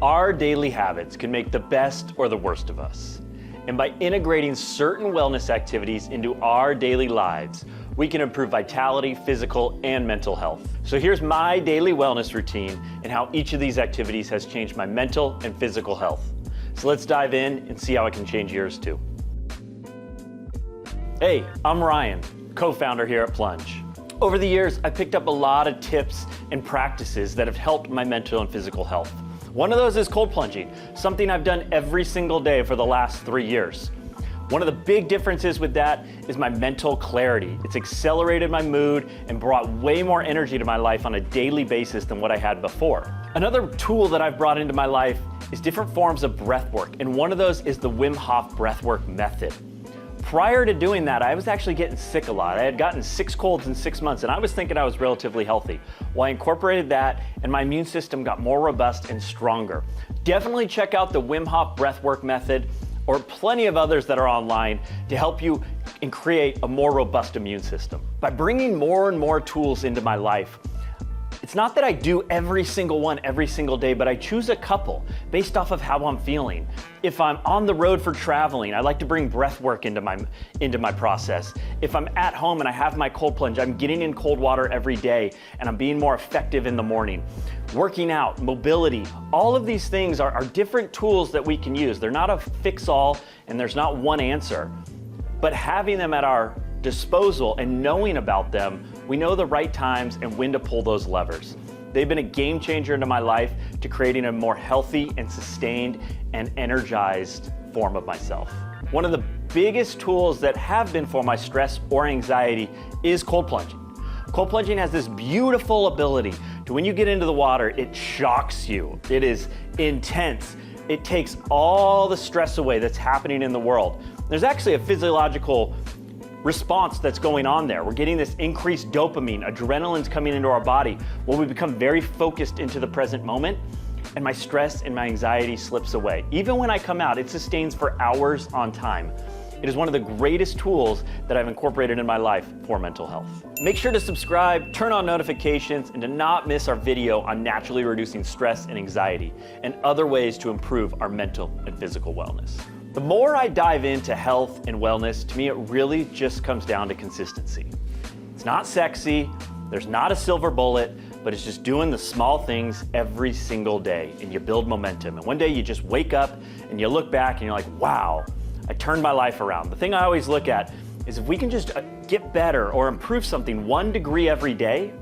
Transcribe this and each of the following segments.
Our daily habits can make the best or the worst of us. And by integrating certain wellness activities into our daily lives, we can improve vitality, physical, and mental health. So here's my daily wellness routine and how each of these activities has changed my mental and physical health. So let's dive in and see how it can change yours too. Hey, I'm Ryan, co-founder here at Plunge. Over the years, I've picked up a lot of tips and practices that have helped my mental and physical health. One of those is cold plunging, something I've done every single day for the last 3 years. One of the big differences with that is my mental clarity. It's accelerated my mood and brought way more energy to my life on a daily basis than what I had before. Another tool that I've brought into my life is different forms of breath work, and one of those is the Wim Hof Breathwork Method. Prior to doing that, I was actually getting sick a lot. I had gotten 6 colds in 6 months, and I was thinking I was relatively healthy. Well, I incorporated that, and my immune system got more robust and stronger. Definitely check out the Wim Hof Breathwork Method, or plenty of others that are online to help you and create a more robust immune system. By bringing more and more tools into my life, it's not that I do every single one every single day, but I choose a couple based off of how I'm feeling. If I'm on the road for traveling, I like to bring breath work into my process. If I'm at home and I have my cold plunge, I'm getting in cold water every day and I'm being more effective in the morning. Working out, mobility, all of these things are different tools that we can use. They're not a fix-all and there's not one answer, but having them at our disposal and knowing about them, we know the right times and when to pull those levers. They've been a game changer into my life to creating a more healthy and sustained and energized form of myself. One of the biggest tools that have been for my stress or anxiety is cold plunging. Cold plunging has this beautiful ability to, when you get into the water, it shocks you. It is intense. It takes all the stress away that's happening in the world. There's actually a physiological response that's going on there. We're getting this increased dopamine, adrenaline's coming into our body when we become very focused into the present moment, and my stress and my anxiety slips away. Even when I come out, it sustains for hours on time. It is one of the greatest tools that I've incorporated in my life for mental health. Make sure to subscribe, turn on notifications, and to not miss our video on naturally reducing stress and anxiety and other ways to improve our mental and physical wellness. The more I dive into health and wellness, to me it really just comes down to consistency. It's not sexy, there's not a silver bullet, but it's just doing the small things every single day and you build momentum. And one day you just wake up and you look back and you're like, wow, I turned my life around. The thing I always look at is if we can just get better or improve something 1 degree every day,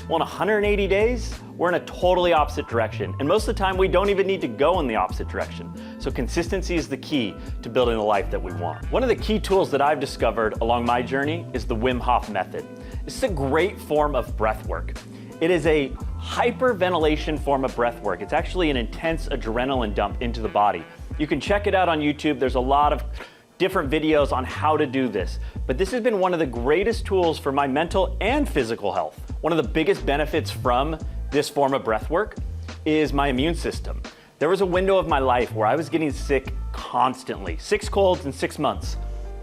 well, in 180 days, we're in a totally opposite direction. And most of the time, we don't even need to go in the opposite direction. So consistency is the key to building the life that we want. One of the key tools that I've discovered along my journey is the Wim Hof Method. This is a great form of breath work. It is a hyperventilation form of breath work. It's actually an intense adrenaline dump into the body. You can check it out on YouTube. There's a lot of different videos on how to do this. But this has been one of the greatest tools for my mental and physical health. One of the biggest benefits from this form of breath work is my immune system. There was a window of my life where I was getting sick constantly, 6 colds in 6 months.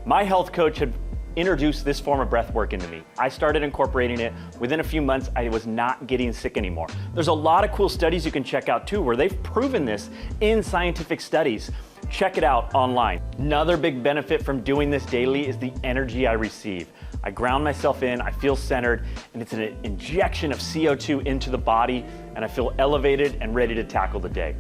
My health coach had introduced this form of breath work into me. I started incorporating it. Within a few months, I was not getting sick anymore. There's a lot of cool studies you can check out too, where they've proven this in scientific studies. Check it out online. Another big benefit from doing this daily is the energy I receive. I ground myself in, I feel centered, and it's an injection of CO2 into the body, and I feel elevated and ready to tackle the day.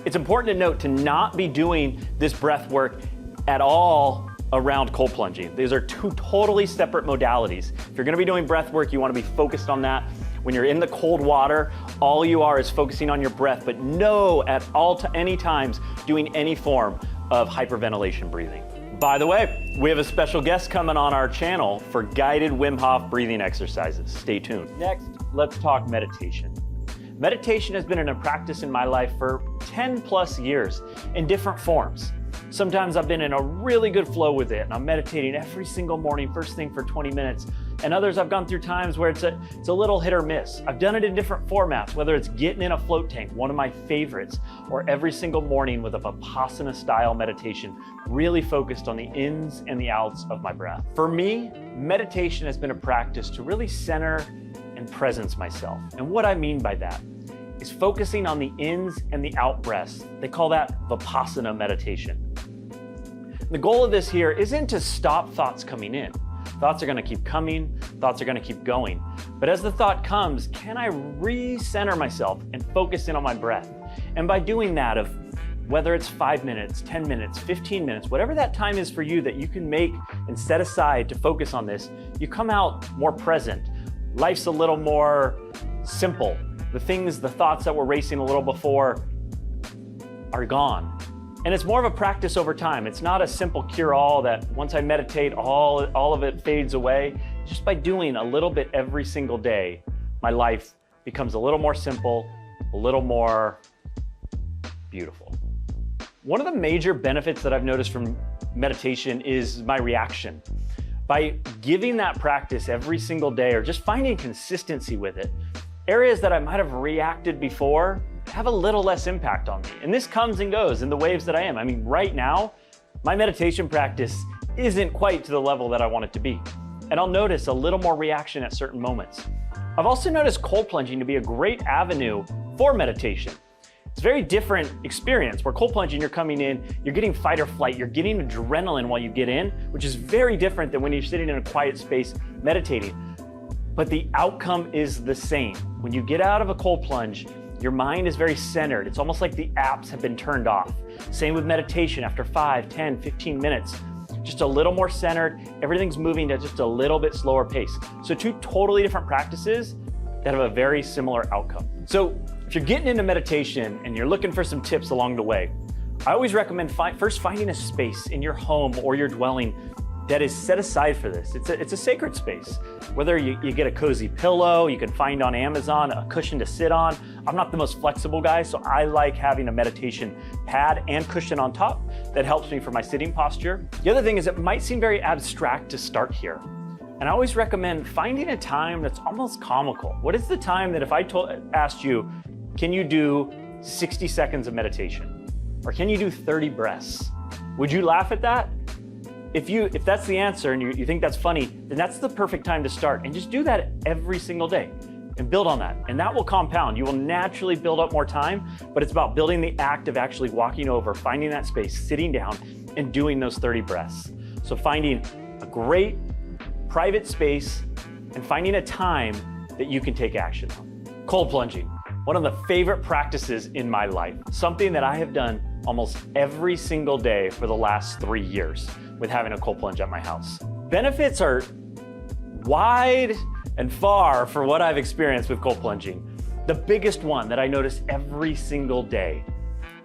It's important to note to not be doing this breath work at all around cold plunging. These are 2 totally separate modalities. If you're gonna be doing breath work, you wanna be focused on that. When you're in the cold water, all you are is focusing on your breath, but no at any times doing any form of hyperventilation breathing. By the way, we have a special guest coming on our channel for guided Wim Hof breathing exercises. Stay tuned. Next, let's talk meditation. Meditation has been in a practice in my life for 10 plus years in different forms. Sometimes I've been in a really good flow with it and I'm meditating every single morning, first thing for 20 minutes. And others I've gone through times where it's a little hit or miss. I've done it in different formats, whether it's getting in a float tank, one of my favorites, or every single morning with a Vipassana style meditation, really focused on the ins and the outs of my breath. For me, meditation has been a practice to really center and presence myself. And what I mean by that is focusing on the ins and the out breaths. They call that Vipassana meditation. The goal of this here isn't to stop thoughts coming in. Thoughts are gonna keep coming, thoughts are gonna keep going. But as the thought comes, can I recenter myself and focus in on my breath? And by doing that, of whether it's 5 minutes, 10 minutes, 15 minutes, whatever that time is for you that you can make and set aside to focus on this, you come out more present. Life's a little more simple. The thoughts that were racing a little before are gone. And it's more of a practice over time. It's not a simple cure-all that once I meditate, all of it fades away. Just by doing a little bit every single day, my life becomes a little more simple, a little more beautiful. One of the major benefits that I've noticed from meditation is my reaction. By giving that practice every single day or just finding consistency with it, areas that I might have reacted before have a little less impact on me. And this comes and goes in the waves that I am. I mean, right now, my meditation practice isn't quite to the level that I want it to be. And I'll notice a little more reaction at certain moments. I've also noticed cold plunging to be a great avenue for meditation. It's a very different experience where cold plunging, you're coming in, you're getting fight or flight, you're getting adrenaline while you get in, which is very different than when you're sitting in a quiet space meditating. But the outcome is the same. When you get out of a cold plunge, your mind is very centered. It's almost like the apps have been turned off. Same with meditation after 5, 10, 15 minutes. Just a little more centered. Everything's moving at just a little bit slower pace. So two totally different practices that have a very similar outcome. So if you're getting into meditation and you're looking for some tips along the way, I always recommend first finding a space in your home or your dwelling that is set aside for this. It's a sacred space. Whether you get a cozy pillow, you can find on Amazon a cushion to sit on. I'm not the most flexible guy, so I like having a meditation pad and cushion on top that helps me for my sitting posture. The other thing is it might seem very abstract to start here. And I always recommend finding a time that's almost comical. What is the time that if I asked you, can you do 60 seconds of meditation? Or can you do 30 breaths? Would you laugh at that? If that's the answer and you think that's funny, then that's the perfect time to start. And just do that every single day and build on that. And that will compound. You will naturally build up more time, but it's about building the act of actually walking over, finding that space, sitting down, and doing those 30 breaths. So finding a great private space and finding a time that you can take action on. Cold plunging, one of the favorite practices in my life, something that I have done almost every single day for the last 3 years with having a cold plunge at my house. Benefits are wide and far for what I've experienced with cold plunging. The biggest one that I notice every single day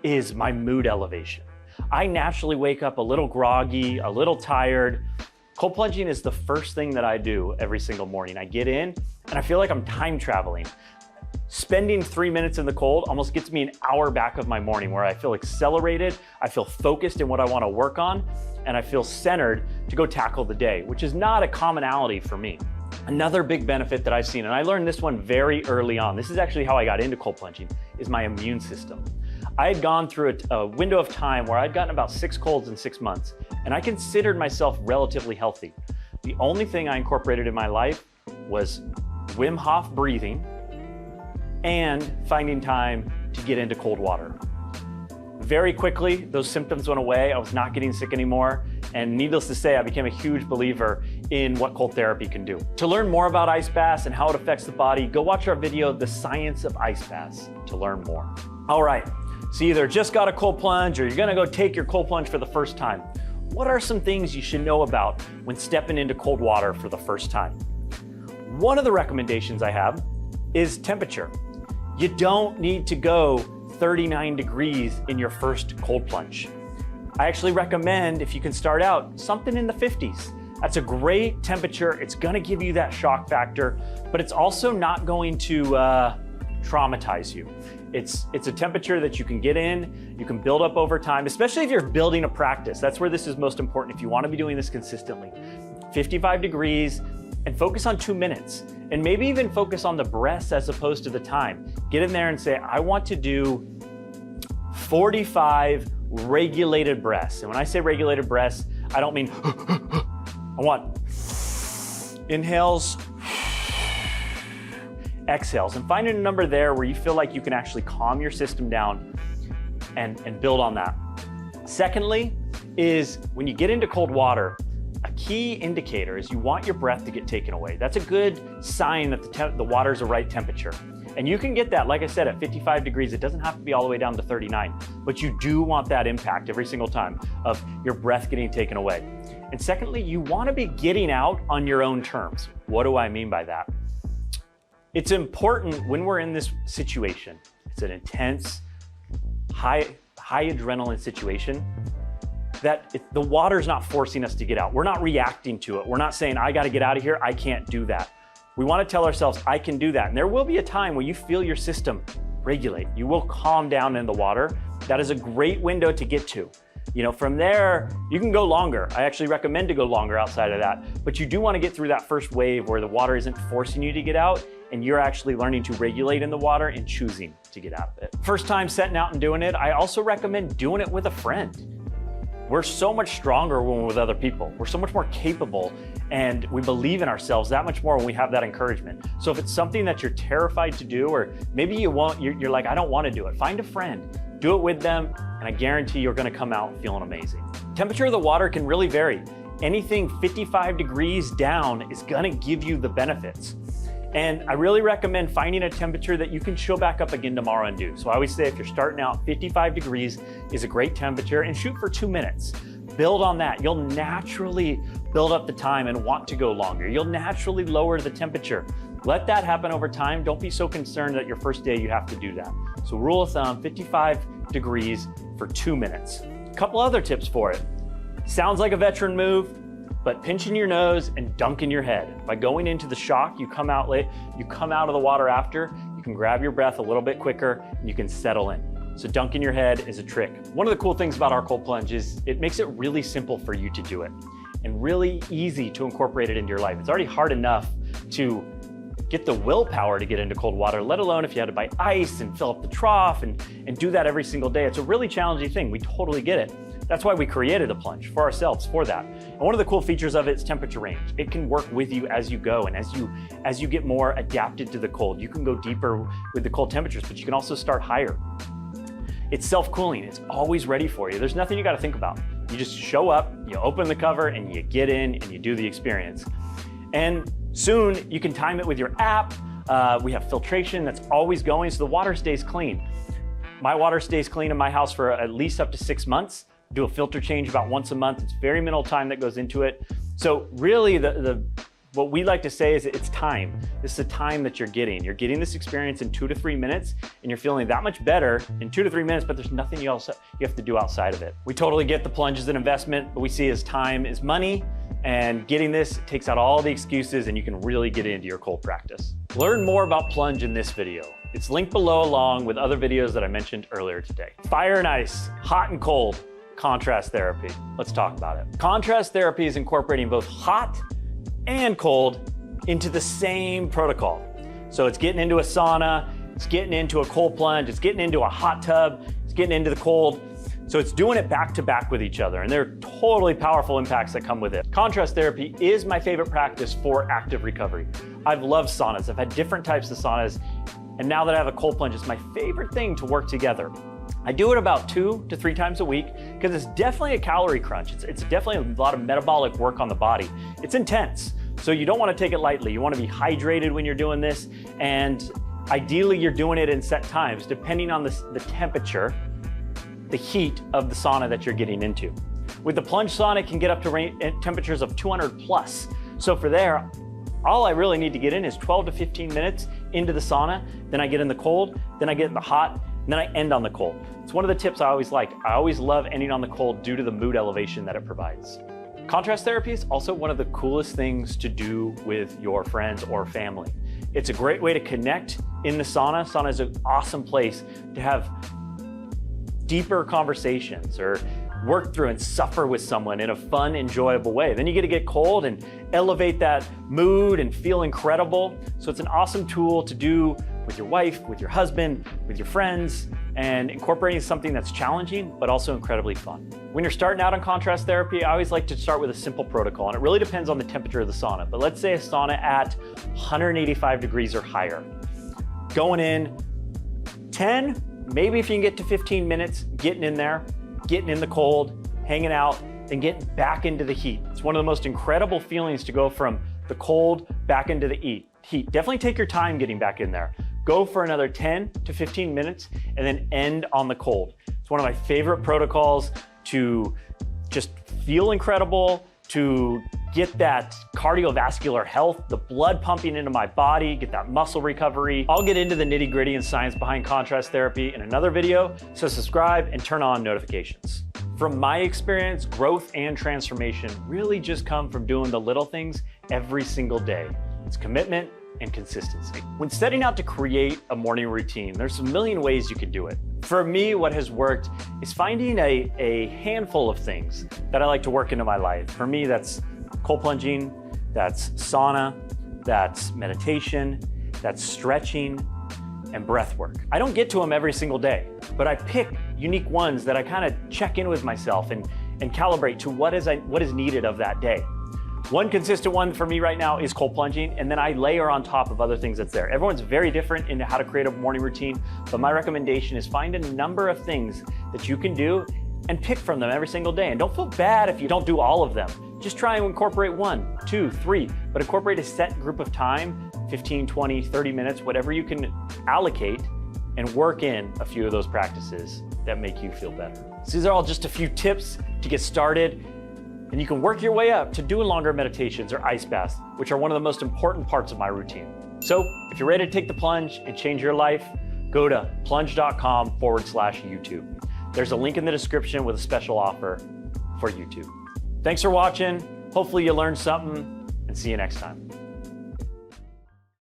is my mood elevation. I naturally wake up a little groggy, a little tired. Cold plunging is the first thing that I do every single morning. I get in and I feel like I'm time traveling. Spending 3 minutes in the cold almost gets me an hour back of my morning where I feel accelerated, I feel focused in what I want to work on, and I feel centered to go tackle the day, which is not a commonality for me. Another big benefit that I've seen, and I learned this one very early on, this is actually how I got into cold plunging, is my immune system. I had gone through a window of time where I'd gotten about 6 colds in 6 months, and I considered myself relatively healthy. The only thing I incorporated in my life was Wim Hof breathing and finding time to get into cold water. Very quickly, those symptoms went away. I was not getting sick anymore. And needless to say, I became a huge believer in what cold therapy can do. To learn more about ice baths and how it affects the body, go watch our video, The Science of Ice Baths, to learn more. All right, so you either just got a cold plunge or you're gonna go take your cold plunge for the first time. What are some things you should know about when stepping into cold water for the first time? One of the recommendations I have is temperature. You don't need to go 39 degrees in your first cold plunge. I actually recommend, if you can start out, something in the 50s. That's a great temperature. It's gonna give you that shock factor, but it's also not going to traumatize you. It's a temperature that you can get in, you can build up over time, especially if you're building a practice. That's where this is most important if you wanna be doing this consistently. 55 degrees, and focus on 2 minutes. And maybe even focus on the breaths as opposed to the time. Get in there and say, I want to do 45 regulated breaths. And when I say regulated breaths, I don't mean, I want inhales exhales, and finding a number there where you feel like you can actually calm your system down and build on that. Secondly is when you get into cold water, a key indicator is you want your breath to get taken away. That's a good sign that the water's the right temperature. And you can get that, like I said, at 55 degrees. It doesn't have to be all the way down to 39, but you do want that impact every single time of your breath getting taken away. And secondly, you want to be getting out on your own terms. What do I mean by that? It's important when we're in this situation, it's an intense, high adrenaline situation, that the water's not forcing us to get out. We're not reacting to it. We're not saying, I got to get out of here. I can't do that. We want to tell ourselves, I can do that. And there will be a time where you feel your system regulate. You will calm down in the water. That is a great window to get to. From there, you can go longer. I actually recommend to go longer outside of that. But you do want to get through that first wave where the water isn't forcing you to get out and you're actually learning to regulate in the water and choosing to get out of it. First time setting out and doing it, I also recommend doing it with a friend. We're so much stronger when we're with other people. We're so much more capable, and we believe in ourselves that much more when we have that encouragement. So if it's something that you're terrified to do, or maybe you're like, I don't want to do it, find a friend, do it with them, and I guarantee you're going to come out feeling amazing. Temperature of the water can really vary. Anything 55 degrees down is going to give you the benefits. And I really recommend finding a temperature that you can show back up again tomorrow and do. So I always say if you're starting out, 55 degrees is a great temperature, and shoot for 2 minutes. Build on that. You'll naturally build up the time and want to go longer. You'll naturally lower the temperature. Let that happen over time. Don't be so concerned that your first day you have to do that. So rule of thumb, 55 degrees for 2 minutes. A couple other tips for it. Sounds like a veteran move, but pinching your nose and dunking your head. By going into the shock, you come out of the water after, you can grab your breath a little bit quicker and you can settle in. So dunking your head is a trick. One of the cool things about our cold plunge is it makes it really simple for you to do it and really easy to incorporate it into your life. It's already hard enough to get the willpower to get into cold water, let alone if you had to buy ice and fill up the trough and do that every single day. It's a really challenging thing. We totally get it. That's why we created the plunge for ourselves for that. And one of the cool features of it is temperature range. It can work with you as you go, and as you get more adapted to the cold. You can go deeper with the cold temperatures, but you can also start higher. It's self-cooling. It's always ready for you. There's nothing you got to think about. You just show up, you open the cover, and you get in and you do the experience. And soon you can time it with your app. We have filtration that's always going, so the water stays clean. My water stays clean in my house for at least up to 6 months. Do a filter change about once a month. It's very minimal time that goes into it. So really what we like to say is it's time. This is the time that you're getting. You're getting this experience in 2 to 3 minutes, and you're feeling that much better in 2 to 3 minutes, but there's nothing else you have to do outside of it. We totally get the plunge as an investment, but we see as time is money, and getting this takes out all the excuses, and you can really get into your cold practice. Learn more about Plunge in this video. It's linked below along with other videos that I mentioned earlier today. Fire and ice, hot and cold. Contrast therapy. Let's talk about it. Contrast therapy is incorporating both hot and cold into the same protocol. So it's getting into a sauna, it's getting into a cold plunge, it's getting into a hot tub, it's getting into the cold. So it's doing it back to back with each other, and there are totally powerful impacts that come with it. Contrast therapy is my favorite practice for active recovery. I've loved saunas. I've had different types of saunas, and now that I have a cold plunge, it's my favorite thing to work together. I do it about 2 to 3 times a week because it's definitely a calorie crunch. It's definitely a lot of metabolic work on the body. It's intense, so you don't want to take it lightly. You want to be hydrated when you're doing this, and ideally you're doing it in set times depending on the temperature, the heat of the sauna that you're getting into. With the plunge sauna, it can get up to temperatures of 200 plus. So for there, all I really need to get in is 12 to 15 minutes into the sauna, then I get in the cold, then I get in the hot, and then I end on the cold. It's one of the tips I always like. I always love ending on the cold due to the mood elevation that it provides. Contrast therapy is also one of the coolest things to do with your friends or family. It's a great way to connect in the sauna. Sauna is an awesome place to have deeper conversations or work through and suffer with someone in a fun, enjoyable way. Then you get to get cold and elevate that mood and feel incredible. So it's an awesome tool to do with your wife, with your husband, with your friends, and incorporating something that's challenging, but also incredibly fun. When you're starting out on contrast therapy, I always like to start with a simple protocol, and it really depends on the temperature of the sauna. But let's say a sauna at 185 degrees or higher. going in 10, maybe if you can get to 15 minutes, getting in there, getting in the cold, hanging out, and getting back into the heat. It's one of the most incredible feelings to go from the cold back into the heat. Definitely take your time getting back in there. Go for another 10 to 15 minutes and then end on the cold. It's one of my favorite protocols to just feel incredible, to get that cardiovascular health, the blood pumping into my body, get that muscle recovery. I'll get into the nitty-gritty and science behind contrast therapy in another video, so subscribe and turn on notifications. From my experience, growth and transformation really just come from doing the little things every single day. It's commitment and consistency. When setting out to create a morning routine, there's a million ways you can do it. For me, what has worked is finding a handful of things that I like to work into my life. For me, that's cold plunging, that's sauna, that's meditation, that's stretching, and breath work. I don't get to them every single day, but I pick unique ones that I kind of check in with myself and calibrate to what is needed of that day. One consistent one for me right now is cold plunging, and then I layer on top of other things that's there. Everyone's very different into how to create a morning routine, but my recommendation is find a number of things that you can do and pick from them every single day. And don't feel bad if you don't do all of them. Just try and incorporate 1, 2, 3, but incorporate a set group of time, 15, 20, 30 minutes, whatever you can allocate, and work in a few of those practices that make you feel better. So these are all just a few tips to get started. And you can work your way up to doing longer meditations or ice baths, which are one of the most important parts of my routine. So if you're ready to take the plunge and change your life, go to plunge.com/YouTube. There's a link in the description with a special offer for YouTube. Thanks for watching. Hopefully you learned something, and see you next time.